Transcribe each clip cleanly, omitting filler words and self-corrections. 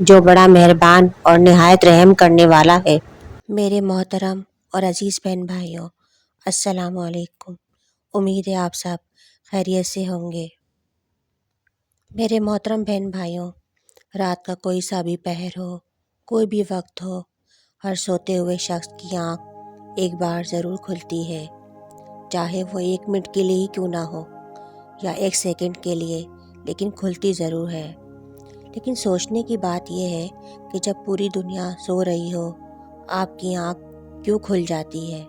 جو بڑا مہربان اور نہایت رحم کرنے والا ہے۔ میرے محترم اور عزیز بہن بھائیوں، السلام علیکم۔ امید ہے آپ سب خیریت سے ہوں گے۔ میرے محترم بہن بھائیوں، رات کا کوئی سا بھی پہر ہو، کوئی بھی وقت ہو، ہر سوتے ہوئے شخص کی آنکھ ایک بار ضرور کھلتی ہے، چاہے وہ 1 منٹ کے لیے ہی کیوں نہ ہو یا 1 سیکنڈ کے لیے، لیکن کھلتی ضرور ہے۔ لیکن سوچنے کی بات یہ ہے کہ جب پوری دنیا سو رہی ہو، آپ کی آنکھ کیوں کھل جاتی ہے؟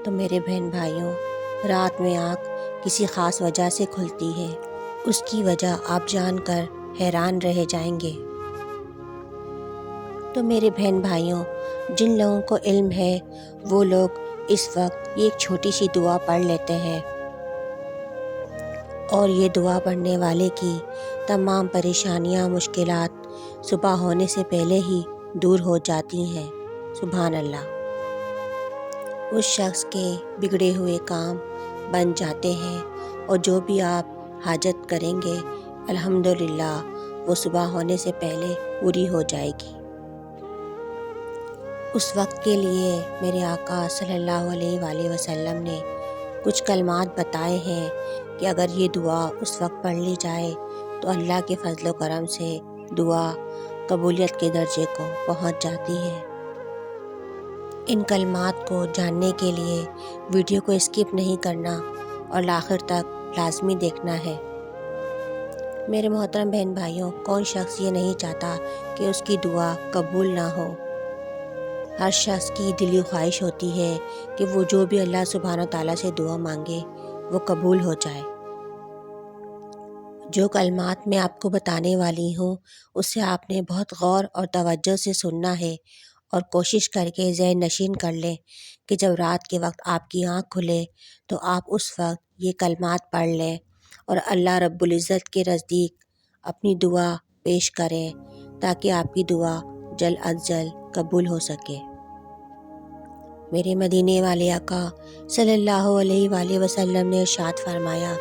تو میرے بہن بھائیوں، رات میں آنکھ کسی خاص وجہ سے کھلتی ہے۔ اس کی وجہ آپ جان کر حیران رہ جائیں گے۔ تو میرے بہن بھائیوں، جن لوگوں کو علم ہے وہ لوگ اس وقت یہ ایک چھوٹی سی دعا پڑھ لیتے ہیں، اور یہ دعا پڑھنے والے کی تمام پریشانیاں، مشکلات صبح ہونے سے پہلے ہی دور ہو جاتی ہیں۔ سبحان اللہ۔ اس شخص کے بگڑے ہوئے کام بن جاتے ہیں، اور جو بھی آپ حاجت کریں گے الحمدللہ وہ صبح ہونے سے پہلے پوری ہو جائے گی۔ اس وقت کے لیے میرے آقا صلی اللہ علیہ وآلہ وسلم نے کچھ کلمات بتائے ہیں کہ اگر یہ دعا اس وقت پڑھ لی جائے تو اللہ کے فضل و کرم سے دعا قبولیت کے درجے کو پہنچ جاتی ہے۔ ان کلمات کو جاننے کے لیے ویڈیو کو اسکپ نہیں کرنا اور آخر تک لازمی دیکھنا ہے۔ میرے محترم بہن بھائیوں، کون شخص یہ نہیں چاہتا کہ اس کی دعا قبول نہ ہو؟ ہر شخص کی دلی خواہش ہوتی ہے کہ وہ جو بھی اللہ سبحانہ تعالیٰ سے دعا مانگے وہ قبول ہو جائے۔ جو کلمات میں آپ کو بتانے والی ہوں اسے آپ نے بہت غور اور توجہ سے سننا ہے، اور کوشش کر کے ذہن نشین کر لیں کہ جب رات کے وقت آپ کی آنکھ کھلے تو آپ اس وقت یہ کلمات پڑھ لیں اور اللہ رب العزت کے نزدیک اپنی دعا پیش کریں تاکہ آپ کی دعا جلد از جلد قبول ہو سکے۔ میرے مدینے والے آقا صلی اللہ علیہ وآلہ وسلم نے ارشاد فرمایا،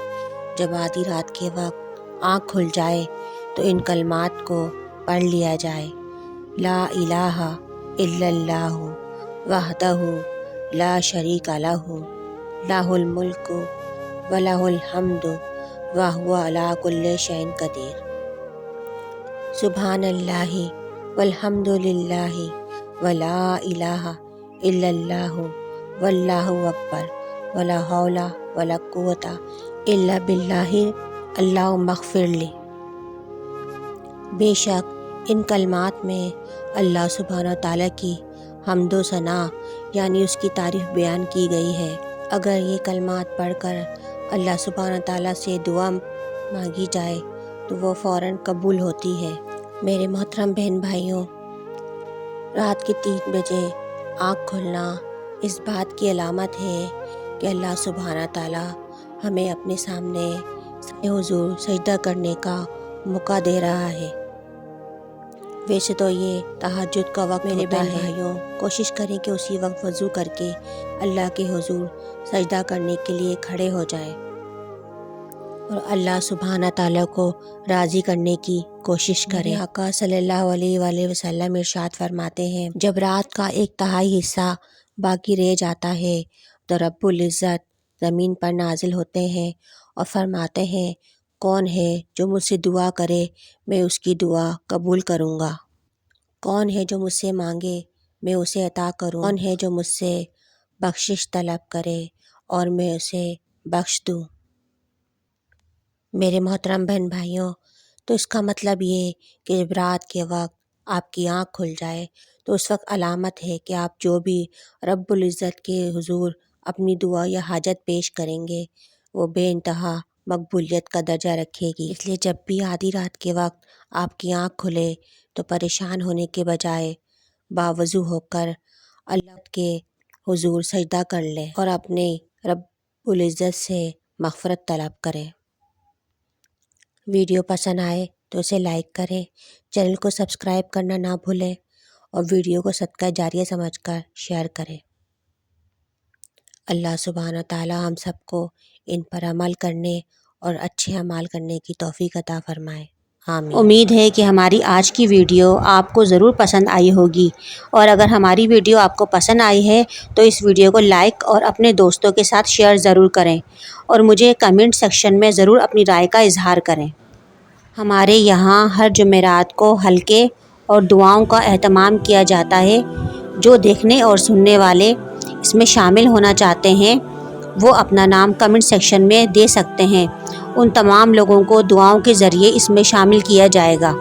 جب آدھی رات کے وقت آنکھ کھل جائے تو ان کلمات کو پڑھ لیا جائے: لا الہ الا اللہ وحدہ لا شریک لہ لہ الملک ولہ الحمد وہو علی کل شیء قدیر۔ سبحان اللہ والحمد للہ ولا الہ الا اللہ واللہ اکبر ولا حول ولا قوۃ الا باللہ اللہم اغفر لی۔ بے شک ان کلمات میں اللہ سبحانہ تعالیٰ کی حمد و ثنا یعنی اس کی تعریف بیان کی گئی ہے۔ اگر یہ کلمات پڑھ کر اللہ سبحانہ تعالیٰ سے دعا مانگی جائے تو وہ فوراً قبول ہوتی ہے۔ میرے محترم بہن بھائیوں، رات کے 3 بجے آنکھ کھلنا اس بات کی علامت ہے کہ اللہ سبحانہ تعالیٰ ہمیں اپنے سامنے حضور سجدہ کرنے کا موقع دے رہا ہے۔ ویسے تو یہ تہجد کا وقت ہوتا ہے، بھائیوں کوشش کریں کہ اسی وقت وضو کر کے اللہ کے حضور سجدہ کرنے کے لیے کھڑے ہو جائیں اور اللہ سبحانہ تعالیٰ کو راضی کرنے کی کوشش کریں۔ آقا صلی اللہ علیہ وآلہ وسلم ارشاد فرماتے ہیں، جب رات کا 1/3 حصہ باقی رہ جاتا ہے تو رب العزت زمین پر نازل ہوتے ہیں اور فرماتے ہیں، کون ہے جو مجھ سے دعا کرے میں اس کی دعا قبول کروں گا؟ کون ہے جو مجھ سے مانگے میں اسے عطا کروں؟ کون ہے جو مجھ سے بخشش طلب کرے اور میں اسے بخش دوں؟ میرے محترم بہن بھائیوں، تو اس کا مطلب یہ کہ جب رات کے وقت آپ کی آنکھ کھل جائے تو اس وقت علامت ہے کہ آپ جو بھی رب العزت کے حضور اپنی دعا یا حاجت پیش کریں گے وہ بے انتہا مقبولیت کا درجہ رکھے گی۔ اس لیے جب بھی آدھی رات کے وقت آپ کی آنکھ کھلے تو پریشان ہونے کے بجائے باوضو ہو کر اللہ کے حضور سجدہ کر لیں اور اپنے رب العزت سے مغفرت طلب کریں۔ ویڈیو پسند آئے تو اسے لائک کریں، چینل کو سبسکرائب کرنا نہ بھولیں اور ویڈیو کو صدقہ جاریہ سمجھ کر شیئر کریں۔ اللہ سبحانہ تعالیٰ ہم سب کو ان پر عمل کرنے اور اچھے اعمال کرنے کی توفیق عطا فرمائے، آمین۔ امید ہے کہ ہماری آج کی ویڈیو آپ کو ضرور پسند آئی ہوگی، اور اگر ہماری ویڈیو آپ کو پسند آئی ہے تو اس ویڈیو کو لائک اور اپنے دوستوں کے ساتھ شیئر ضرور کریں، اور مجھے کمنٹ سیکشن میں ضرور اپنی رائے کا اظہار کریں۔ ہمارے یہاں ہر جمعرات کو حلقے اور دعاؤں کا اہتمام کیا جاتا ہے۔ جو دیکھنے اور سننے والے اس میں شامل ہونا چاہتے ہیں وہ اپنا نام کمنٹ سیکشن میں دے سکتے ہیں، ان تمام لوگوں کو دعاؤں کے ذریعے اس میں شامل کیا جائے گا۔